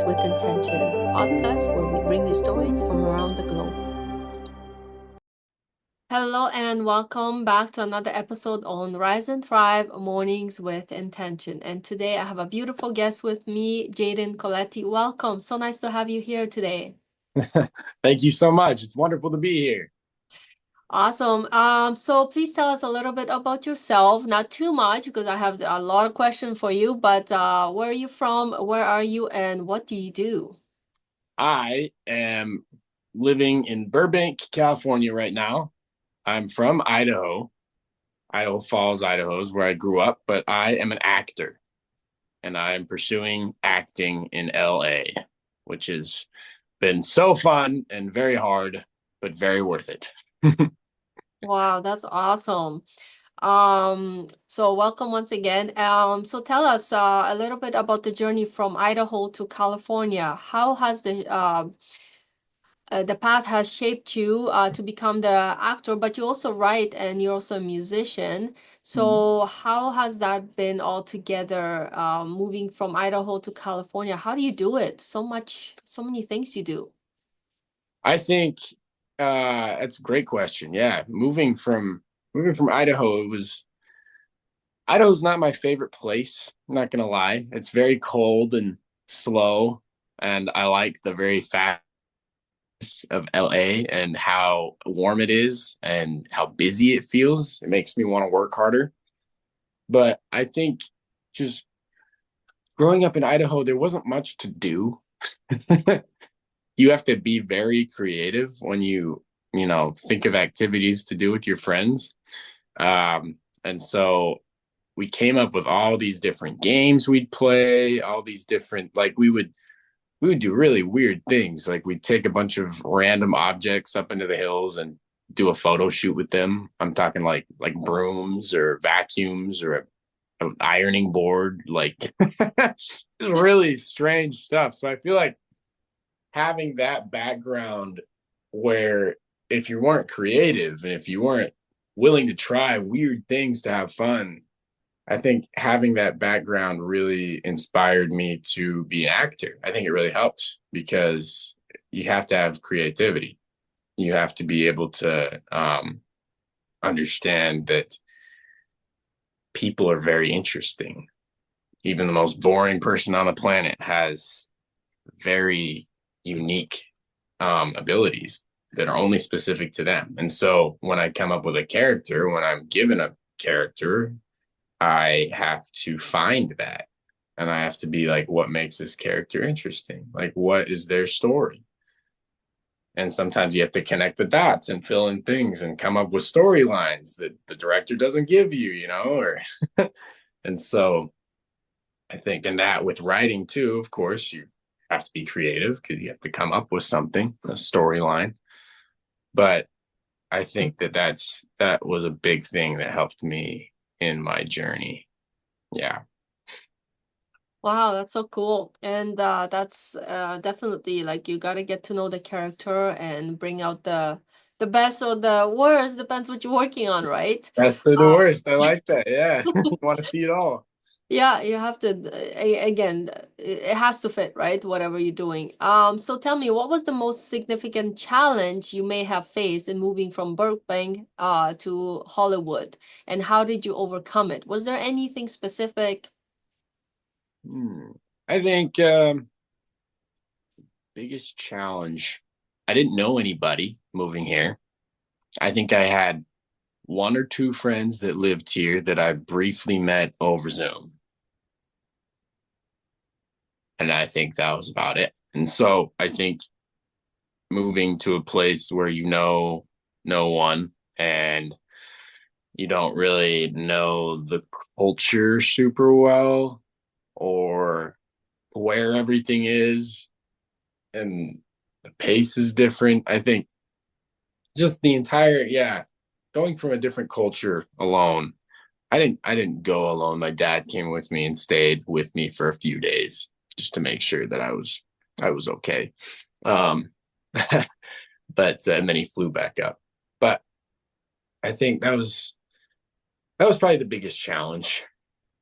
with Intention, podcast where we bring you stories from around the globe. Hello and welcome back to another episode on Rise and Thrive Mornings with Intention. And today I have a beautiful guest with me, Jaydn Coletti. Welcome. So nice to have you here today. Thank you so much. It's wonderful to be here. Awesome. So please tell us a little bit about yourself. Not too much because I have a lot of questions for you, but where are you from? Where are you and what do you do? I am living in Burbank, California right now. I'm from Idaho. Idaho Falls, Idaho is where I grew up, but I am an actor and I'm pursuing acting in LA, which has been so fun and very hard, but very worth it. Wow, that's awesome. So welcome once again. So tell us a little bit about the journey from Idaho to California. How has the path has shaped you to become the actor, but you also write and you're also a musician. So how has that been all together, moving from Idaho to California? How do you do it? So many things you do. I think that's a great question. Yeah, moving from Idaho, Idaho's not my favorite place. I'm not gonna lie. It's very cold and slow, and I like the very fast of LA and how warm it is and how busy it feels. It makes me want to work harder. But I think just growing up in Idaho, there wasn't much to do. You have to be very creative when you think of activities to do with your friends. And so we came up with all these different games we'd play, all these different like we would do really weird things. Like we'd take a bunch of random objects up into the hills and do a photo shoot with them. I'm talking like brooms or vacuums or an ironing board, like really strange stuff. So I feel like having that background where if you weren't creative and if you weren't willing to try weird things to have fun, I think having that background really inspired me to be an actor. I think it really helped because you have to have creativity. You have to be able to understand that people are very interesting. Even the most boring person on the planet has very unique abilities that are only specific to them. And so when I come up with a character, when I'm given a character, I have to find that. And I have to be like, what makes this character interesting? Like, what is their story? And sometimes you have to connect the dots and fill in things and come up with storylines that the director doesn't give you, or and so I think in that with writing too, of course, you have to be creative because you have to come up with something, a storyline. But I think that was a big thing that helped me in my journey. Yeah. Wow, that's so cool. And that's definitely like you gotta get to know the character and bring out the best or the worst, depends what you're working on, right? Best of the Uh, worst. I like that. Yeah. You want to see it all. yeah, you have to again, it has to fit, right? Whatever you're doing. So tell me, what was the most significant challenge you may have faced in moving from Burbank to Hollywood, and how did you overcome it? Was there anything specific? Hmm. I think biggest challenge. I didn't know anybody moving here. I think I had one or two friends that lived here that I briefly met over Zoom. And I think that was about it. And so I think moving to a place where you know no one and you don't really know the culture super well or where everything is and the pace is different. I think just the entire, yeah, going from a different culture alone. I didn't go alone. My dad came with me and stayed with me for a few days just to make sure that I was okay. Um but and then he flew back up. But I think that was probably the biggest challenge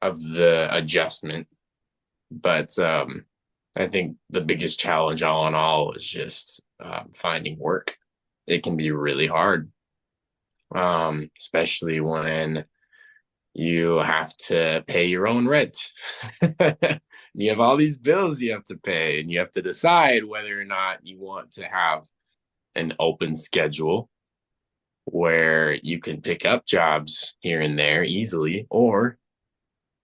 of the adjustment. But I think the biggest challenge all in all is just finding work. It can be really hard, especially when you have to pay your own rent. You have all these bills you have to pay, and you have to decide whether or not you want to have an open schedule where you can pick up jobs here and there easily, or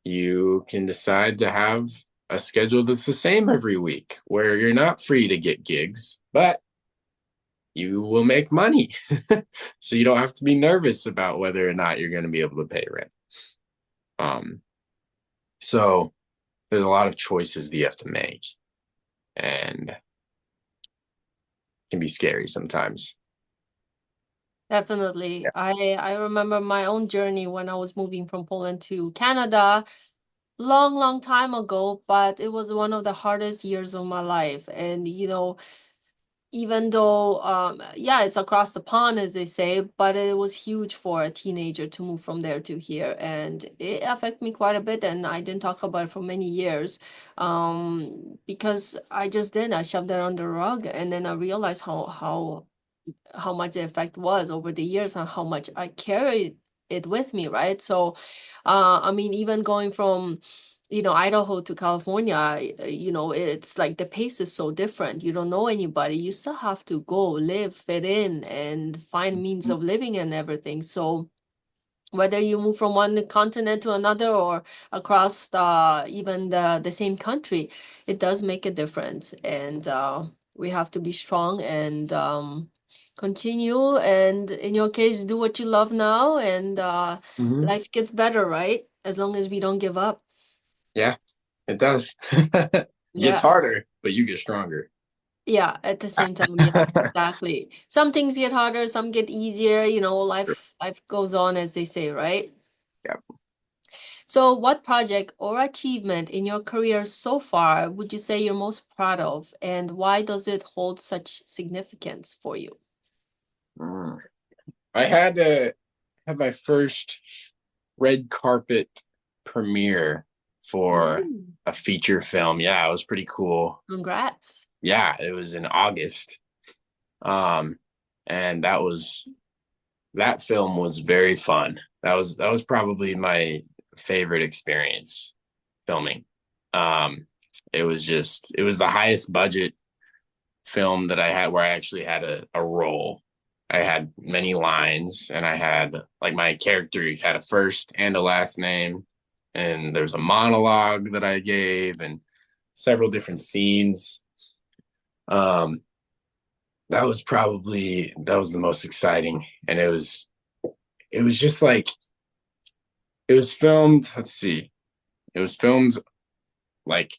you can decide to have a schedule that's the same every week where you're not free to get gigs, but you will make money. So you don't have to be nervous about whether or not you're going to be able to pay rent. Um, so there's a lot of choices that you have to make, and it can be scary sometimes. Definitely. Yeah. I remember my own journey when I was moving from Poland to Canada long, long time ago, but it was one of the hardest years of my life. And, even though, yeah, it's across the pond, as they say, but it was huge for a teenager to move from there to here. And it affected me quite a bit. And I didn't talk about it for many years, because I just did. I shoved it under the rug. And then I realized how much the effect was over the years and how much I carried it with me, right? So, I mean, even going from, Idaho to California, it's like the pace is so different. You don't know anybody. You still have to go live, fit in, and find means of living and everything. So, whether you move from one continent to another or across even the same country, it does make a difference. And we have to be strong and continue. And in your case, do what you love now, and Mm-hmm. life gets better, right? As long as we don't give up. Yeah, it does. It gets Yeah. harder, but you get stronger. Yeah, at the same time, yeah, exactly. Some things get harder, some get easier, life goes on, as they say, right? Yeah. So, what project or achievement in your career so far would you say you're most proud of, and why does it hold such significance for you? Mm. I had to have my first red carpet premiere for Mm, a feature film. Yeah, it was pretty cool. congrats. Yeah, it was in August. Um, and that film was very fun. That was probably my favorite experience filming. Um, it was the highest budget film that I had where I actually had a role. I had many lines, and I had like my character had a first and a last name, and there's a monologue that I gave and several different scenes. Um, that was the most exciting, and it was just like it was filmed. Let's see, it was filmed like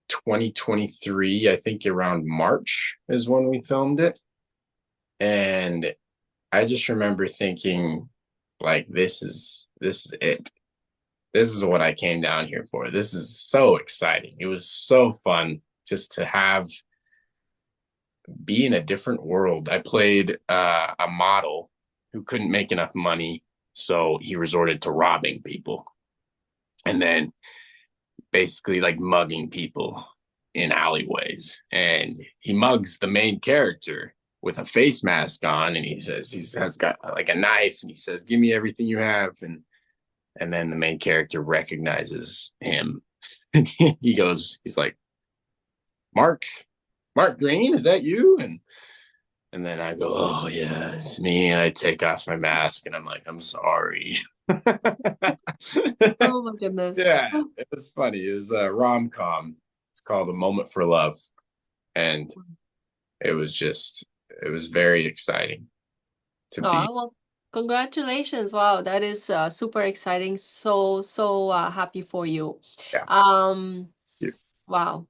2023, I think around March is when we filmed it. And I just remember thinking, like, this is it. This is what I came down here for. This is so exciting. It was so fun just to have be in a different world. I played a model who couldn't make enough money, so he resorted to robbing people and then basically like mugging people in alleyways. And he mugs the main character with a face mask on, and he says he has got like a knife, and he says, "Give me everything you have." And then the main character recognizes him, and he goes, he's like, "Mark, Mark Green, is that you?" And then I go, "Oh yeah, it's me." And I take off my mask, and I'm like, "I'm sorry." Oh my goodness. Yeah, it was funny. It was a rom com. It's called A Moment for Love, and it was very exciting to be. Oh, well, congratulations. Wow, that is super exciting. So, so happy for you. Yeah. Um, wow.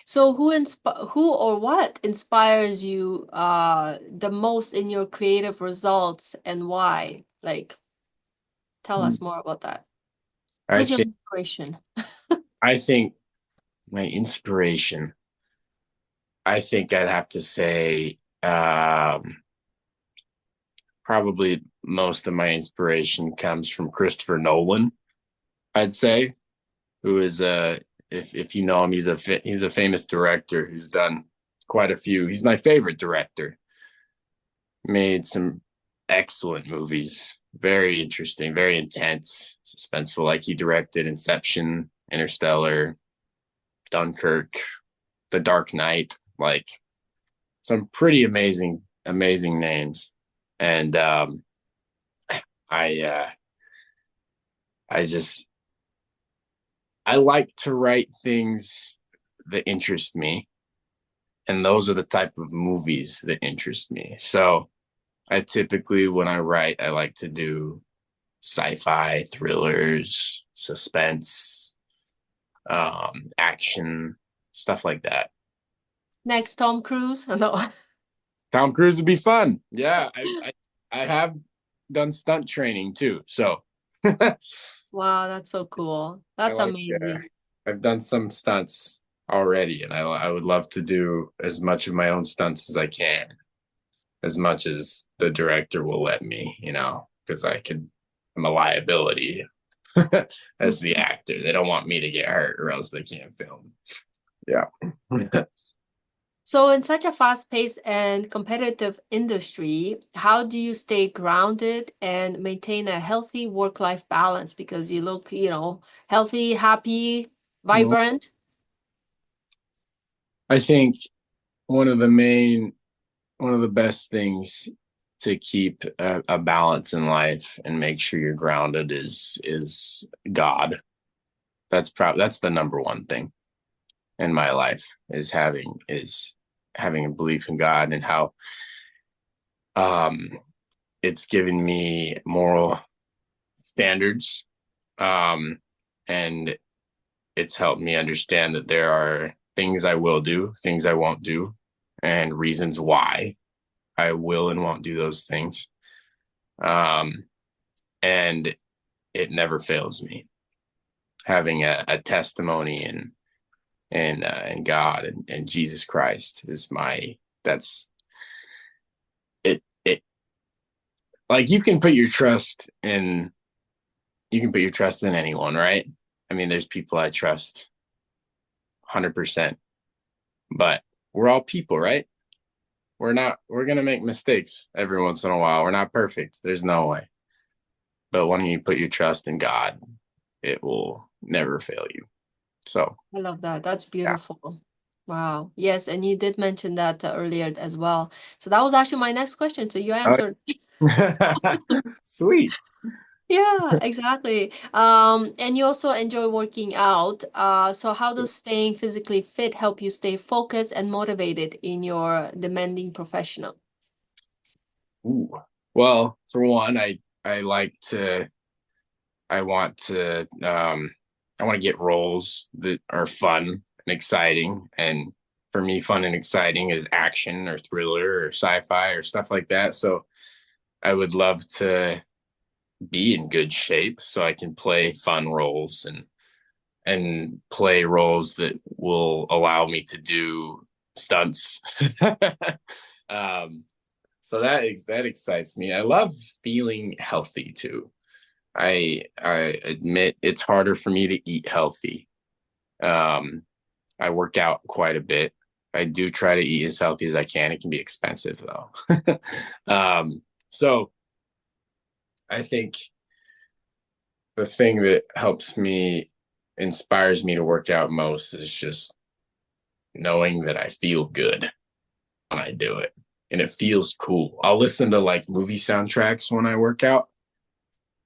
So who or what inspires you the most in your creative results, and why? Like, tell us more about that. I Who's your think inspiration? I think my inspiration. I think I'd have to say probably most of my inspiration comes from Christopher Nolan. I'd say, who is if you know him, he's a famous director who's done quite a few. He's my favorite director. Made some excellent movies. Very interesting, very intense, suspenseful. Like he directed Inception, Interstellar, Dunkirk, The Dark Knight. Like some pretty amazing names. And I I just I like to write things that interest me, and those are the type of movies that interest me. So I typically, when I write, I like to do sci-fi, thrillers, suspense, action, stuff like that. Next, Tom Cruise. No. Tom Cruise would be fun. Yeah, I have done stunt training too, so I Wow, that's so cool. That's like. amazing. I've done some stunts already, and I would love to do as much of my own stunts as I can, as much as the director will let me, because I'm a liability as the actor. They don't want me to get hurt or else they can't film. Yeah. So, in such a fast-paced and competitive industry, how do you stay grounded and maintain a healthy work-life balance? Because you look, healthy, happy, vibrant. I think one of the main, one of the best things to keep a balance in life and make sure you're grounded is God. That's the number one thing in my life is having a belief in God and how um it's given me moral standards, and it's helped me understand that there are things I will do, things I won't do, and reasons why I will and won't do those things. Um, and it never fails me. Having a testimony and God and Jesus Christ is that's it. Like you can put your trust in anyone, right? I mean, there's people I trust 100%, but we're all people, right? We're going to make mistakes every once in a while. We're not perfect. There's no way. But when you put your trust in God, it will never fail you. So, I love that. That's yeah. beautiful. Wow. Yes, and you did mention that earlier as well. So that was actually my next question. So you Oh, answered. sweet. Yeah, exactly. And you also enjoy working out. So how does staying physically fit help you stay focused and motivated in your demanding professional? Ooh. Well, for one, I like to I want to I want to get roles that are fun and exciting. And for me, fun and exciting is action or thriller or sci-fi or stuff like that. So I would love to be in good shape so I can play fun roles and play roles that will allow me to do stunts. um, so that excites me. I love feeling healthy too. I admit it's harder for me to eat healthy. Um, I work out quite a bit. I do try to eat as healthy as I can. It can be expensive though. So I think the thing that inspires me to work out most is just knowing that I feel good when I do it and it feels cool. I'll listen to like movie soundtracks when I work out,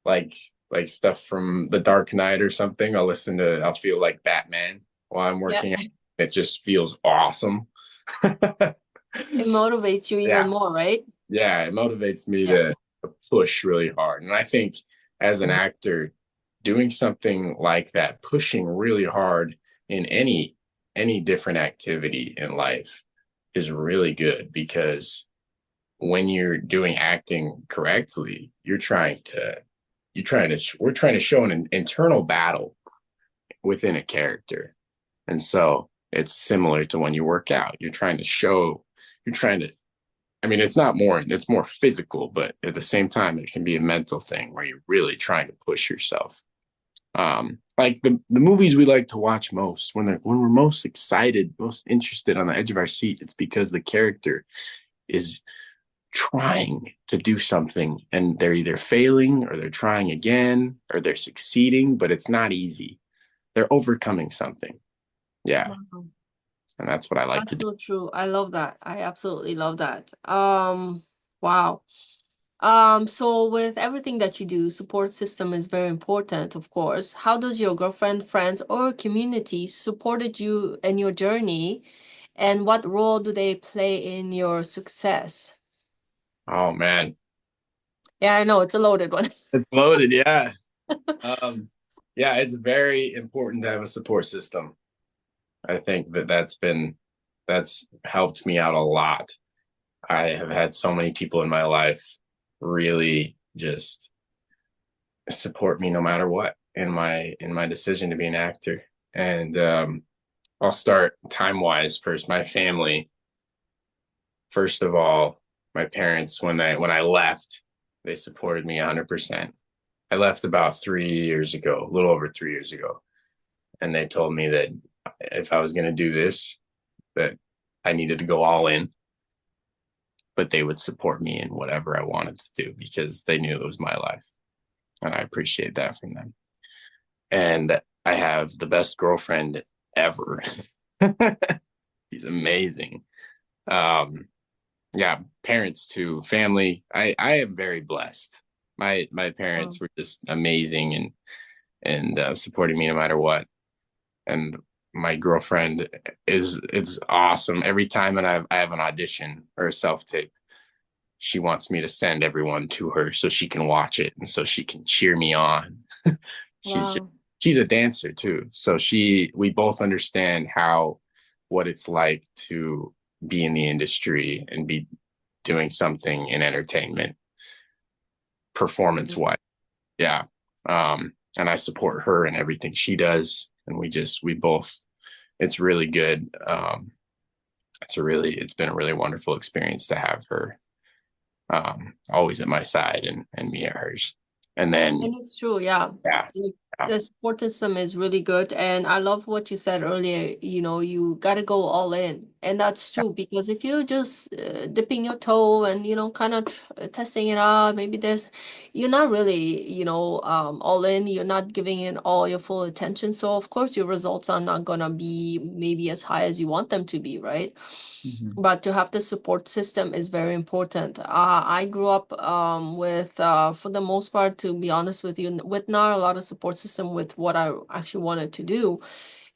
like like stuff from The Dark Knight or something. I'll feel like Batman while I'm Yeah. working out. It just feels awesome. It motivates you even Yeah. more, right? Yeah, it motivates me Yeah. to push really hard. And I think as an actor, doing something like that, pushing really hard in any different activity in life is really good because when you're doing acting correctly, we're trying to show an internal battle within a character. And so it's similar to when you work out. You're trying to I mean, it's more physical, but at the same time, it can be a mental thing where you're really trying to push yourself. Like the movies we like to watch most when we're most excited, most interested on the edge of our seat, it's because the character is trying to do something and they're either failing or they're trying again or they're succeeding, but it's not easy. They're overcoming something. Yeah. Wow. And that's what I like to That's do. so true. I love that. I absolutely love that. Wow. So with everything that you do, support system is very important, of course. How does your girlfriend, friends, or community supported you in your journey, and what role do they play in your success? Oh man. Yeah, I know it's a loaded one. It's loaded, yeah. Um, yeah, it's very important to have a support system. I think that's helped me out a lot. I have had so many people in my life really just support me no matter what in my decision to be an actor. And I'll start time wise first. My family, first of all, my parents when I left, they supported me 100%. I left about 3 years ago, a little over 3 years ago, and they told me that if I was going to do this, that I needed to go all in, but they would support me in whatever I wanted to do because they knew it was my life, and I appreciate that from them. And I have the best girlfriend ever. She's amazing. Um, yeah, parents too, family. I am very blessed. My parents Wow. were just amazing and supporting me no matter what. And my girlfriend is it's awesome. Every time that I have an audition or a self tape, she wants me to send everyone to her so she can watch it and so she can cheer me on. she's just Wow. she's a dancer too, so we both understand how what it's like to be in the industry and be doing something in entertainment performance wise. Yeah. And I support her in everything she does, and we both it's really good. It's been a really wonderful experience to have her always at my side and me at hers. And then And it's true, yeah. yeah, Like, yeah, the support system is really good. And I love what you said earlier, you got to go all in. And that's true because if you're just dipping your toe and, kind of testing it out, maybe you're not really, all in. You're not giving it all your full attention. So, of course, your results are not going to be maybe as high as you want them to be, right? mm-hmm. But to have the support system is very important. I grew up with, for the most part, to be honest with you, with not a lot of support system with what I actually wanted to do.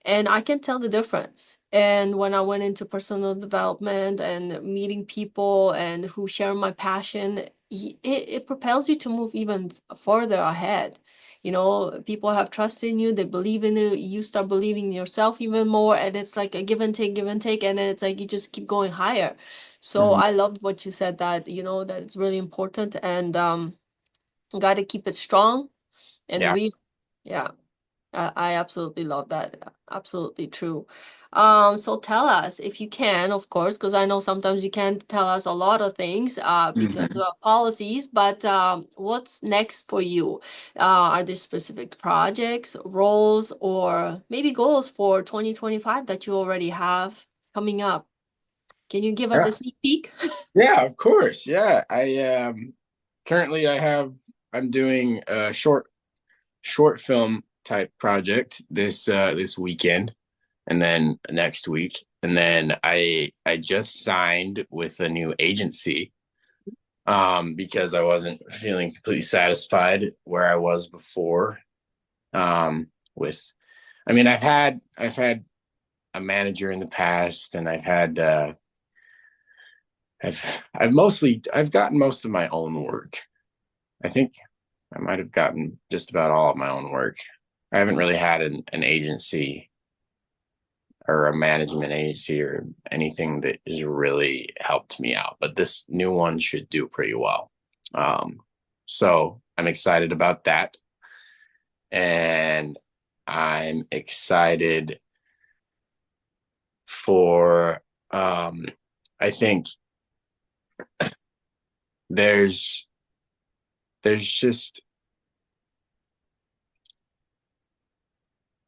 And I can tell the difference. And when I went into personal development and meeting people and who share my passion, it propels you to move even further ahead. People have trust in you, they believe in you, you start believing in yourself even more, and it's like a give and take, and then it's like you just keep going higher. So Mm-hmm. I loved what you said that, that it's really important and got to keep it strong and Yeah. real. Yeah. I absolutely love that. Absolutely true. So tell us if you can, of course, because I know sometimes you can't tell us a lot of things because Mm-hmm. of policies, but what's next for you? Are there specific projects, roles, or maybe goals for 2025 that you already have coming up? Can you give us a Yeah. sneak peek? Yeah, of course. Yeah. I currently I'm doing a short film type project this weekend and then next week. And then I just signed with a new agency because I wasn't feeling completely satisfied where I was before. With I mean I've had a manager in the past and I've I've gotten most of my own work. I think I might have gotten just about all of my own work. I haven't really had an agency or a management agency or anything that has really helped me out, but this new one should do pretty well. Um, so I'm excited about that. And I'm excited for, I think there's, there's just,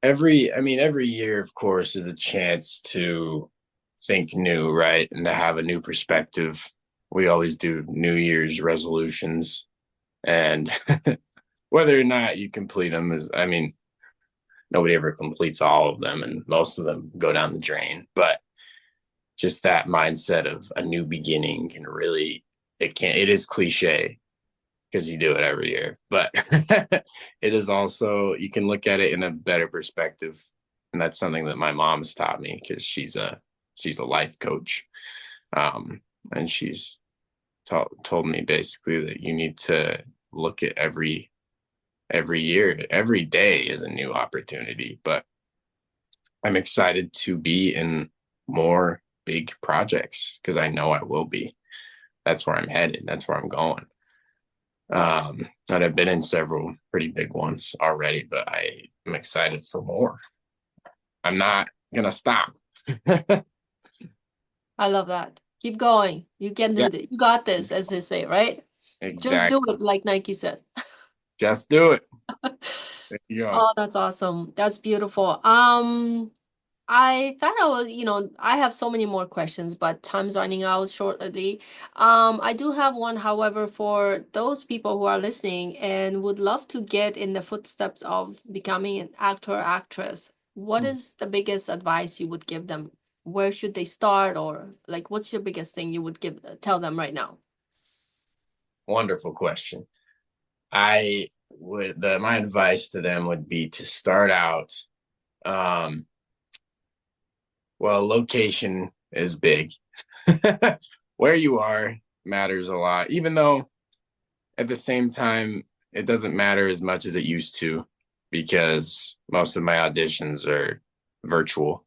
every year, of course, is a chance to think new, right? And to have a new perspective. We always do New Year's resolutions, and whether or not you complete them is, I mean, nobody ever completes all of them, and most of them go down the drain. But just that mindset of a new beginning can really, it is cliche because you do it every year, but it is also, you can look at it in a better perspective. And that's something that my mom's taught me because she's a life coach. Um, and she's told me basically that you need to look at every year, every day is a new opportunity. But I'm excited to be in more big projects because I know I will be. That's where I'm headed. That's where I'm going. And I've been in several pretty big ones already, but I am excited for more. I'm not gonna stop. I love that. Keep going. You can Yeah, do this. You got this, as they say, right? Just do exactly. it, like Nike says. Just do it. There you go. Oh, that's awesome. That's beautiful. I thought I was, I have so many more questions, but time's running out shortly. I do have one, however, for those people who are listening and would love to get in the footsteps of becoming an actor or actress. What is the biggest advice you would give them? Where should they start, or like, what's your biggest thing you would tell them right now? Wonderful question. I would my advice to them would be to start out. Um, well, location is big. Where you are matters a lot, even though at the same time, it doesn't matter as much as it used to because most of my auditions are virtual.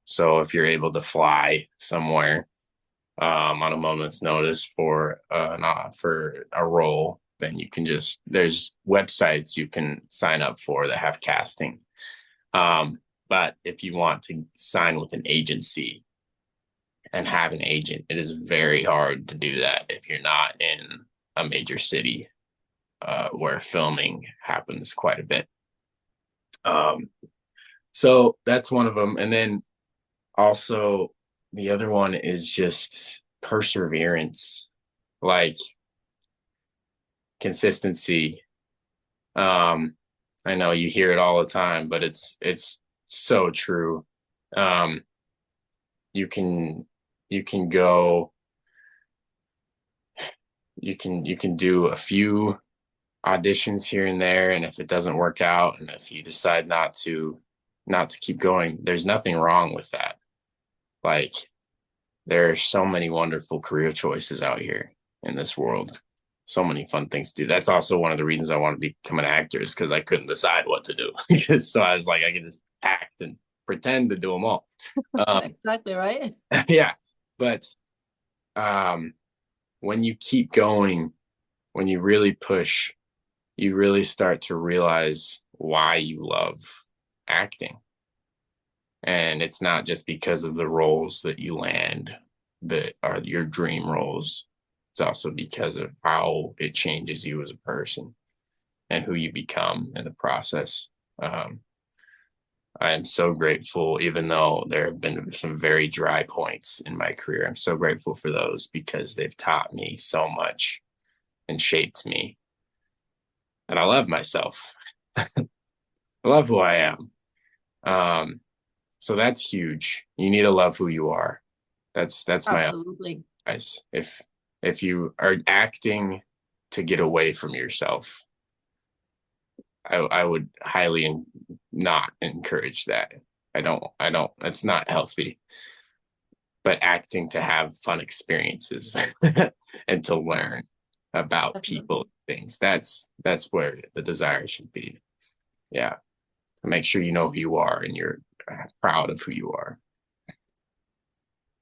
So if you're able to fly somewhere on a moment's notice for a role, then you can just there's websites you can sign up for that have casting. But if you want to sign with an agency and have an agent, it is very hard to do that if you're not in a major city where filming happens quite a bit. Um, so that's one of them. And then also the other one is just perseverance, like consistency. Um, I know you hear it all the time, but it's so true. Um, you can you can go you can do a few auditions here and there, and if it doesn't work out and if you decide not to keep going, there's nothing wrong with that. Like there are so many wonderful career choices out here in this world, so many fun things to do. That's also one of the reasons I want to become an actor, is because I couldn't decide what to do. So I was like, I can just act and pretend to do them all. um, Exactly, right? yeah, but um, when you keep going, when you really push, you really start to realize why you love acting. And it's not just because of the roles that you land that are your dream roles. It's also because of how it changes you as a person and who you become in the process. Um, I am so grateful, even though there have been some very dry points in my career. I'm so grateful for those because they've taught me so much and shaped me. And I love myself. I love who I am. Um, so that's huge. You need to love who you are. That's my Absolutely. advice. If you are acting to get away from yourself, I would highly not encourage that. I don't it's not healthy. But acting to have fun experiences and to learn about Definitely. people, things. That's where the desire should be. Yeah. Make sure you know who you are and you're proud of who you are.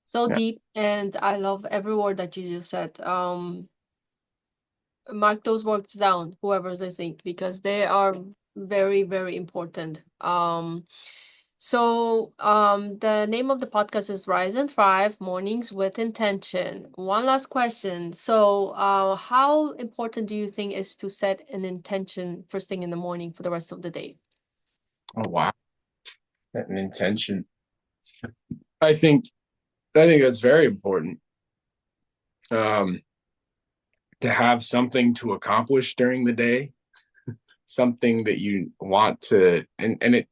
So Yeah. deep, and I love every word that you just said. Mark those words down, whoever's listening, because they are very, very important. The name of the podcast is Rise and Thrive Mornings with Intention. One last question. How important do you think is to set an intention first thing in the morning for the rest of the day? Oh wow. An intention. I think I think that's very important. Um, to have something to accomplish during the day, something that you want to, and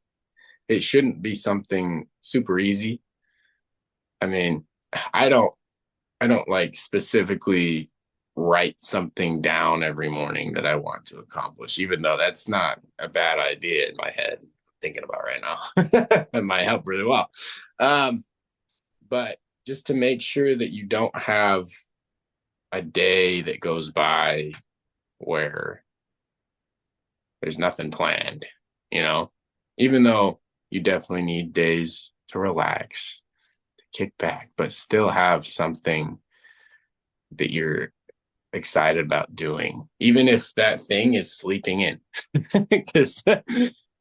it shouldn't be something super easy. I mean, I don't I don't like specifically write something down every morning that I want to accomplish, even though that's not a bad idea in my head. I'm thinking about right now. That might help really well. Um, but just to make sure that you don't have a day that goes by where there's nothing planned, you know, even though you definitely need days to relax, to kick back, but still have something that you're excited about doing, even if that thing is sleeping in. Because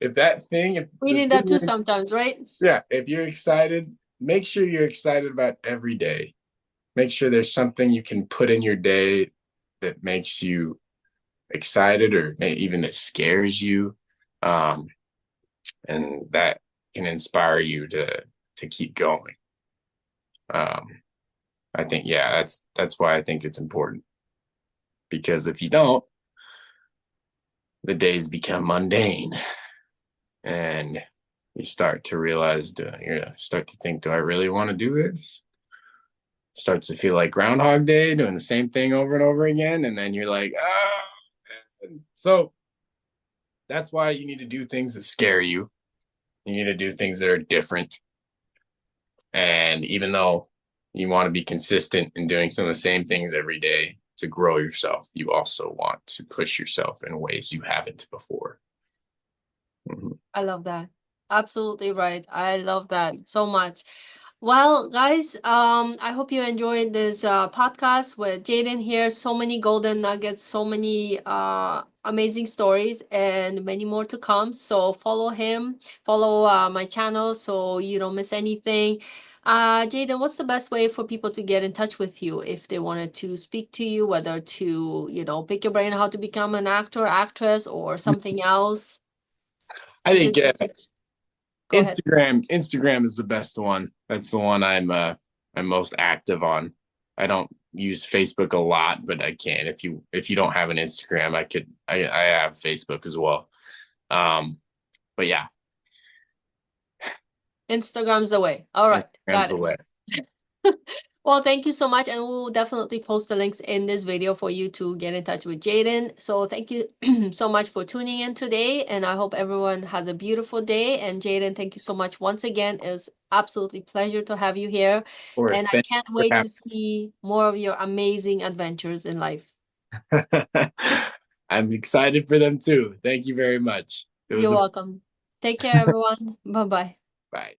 if that thing, if We the need thing that too you're, sometimes, right? yeah, if you're excited, make sure you're excited about every day. Make sure there's something you can put in your day that makes you excited or even that scares you. Um, and that can inspire you to keep going. Um, I think, yeah, that's why I think it's important because if you don't, the days become mundane and you start to realize, you start to think, do I really want to do this? Starts to feel like Groundhog Day, doing the same thing over and over again, and then you're like, ah. So that's why you need to do things that scare you. You need to do things that are different. And even though you want to be consistent in doing some of the same things every day to grow yourself, you also want to push yourself in ways you haven't before. Mm-hmm. I love that. Absolutely right. I love that so much. Well, guys, I hope you enjoyed this podcast with Jaydn here. So many golden nuggets, so many amazing stories, and many more to come. So follow him, follow my channel so you don't miss anything. Jaydn, what's the best way for people to get in touch with you if they wanted to speak to you, whether to, pick your brain how to become an actor, actress, or something else? I Is think it just go ahead? Instagram is the best one. That's the one I'm most active on. I don't use Facebook a lot, but I can. If you don't have an Instagram, I have Facebook as well. Um, but yeah, Instagram's the way. All right, Instagram's got the way. it. Well, thank you so much, and we'll definitely post the links in this video for you to get in touch with Jaydn. So thank you so much for tuning in today, and I hope everyone has a beautiful day. And Jaydn, thank you so much once again. It was absolutely pleasure to have you here, Of and course. I Thank can't you wait for to see more of your amazing adventures in life. having I'm excited for them too. Thank you very much. It was You're a welcome. Take care, everyone. Bye-bye. bye.